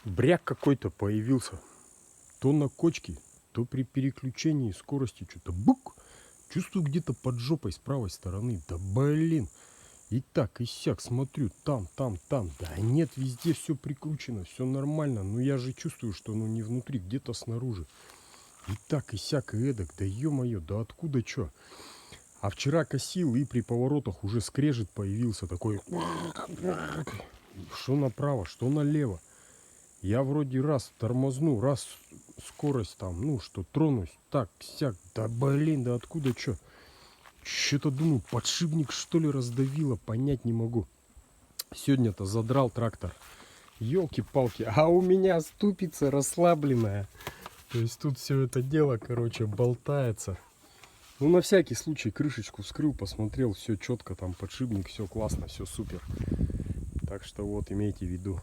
Бряк какой-то появился. То на кочке, то при переключении скорости что-то бук. Чувствую где-то под жопой с правой стороны. Да блин. И так, и сяк, смотрю, там. Да нет, везде все прикручено, все нормально. Но я же чувствую, что оно не внутри, где-то снаружи. И так, и сяк, и эдак. Да ё-моё, да откуда чё? А вчера косил, и при поворотах уже скрежет появился такой. Что направо, что налево. Я вроде раз тормозну, раз скорость там, ну, что тронусь, так, сяк, да блин, да откуда чё? Что-то думаю, подшипник что ли раздавило, понять не могу. Сегодня-то задрал трактор. Ёлки-палки, а у меня ступица расслабленная. То есть тут все это дело, короче, болтается. Ну, на всякий случай крышечку вскрыл, посмотрел, все четко, там подшипник, все классно, все супер. Так что вот, имейте в виду.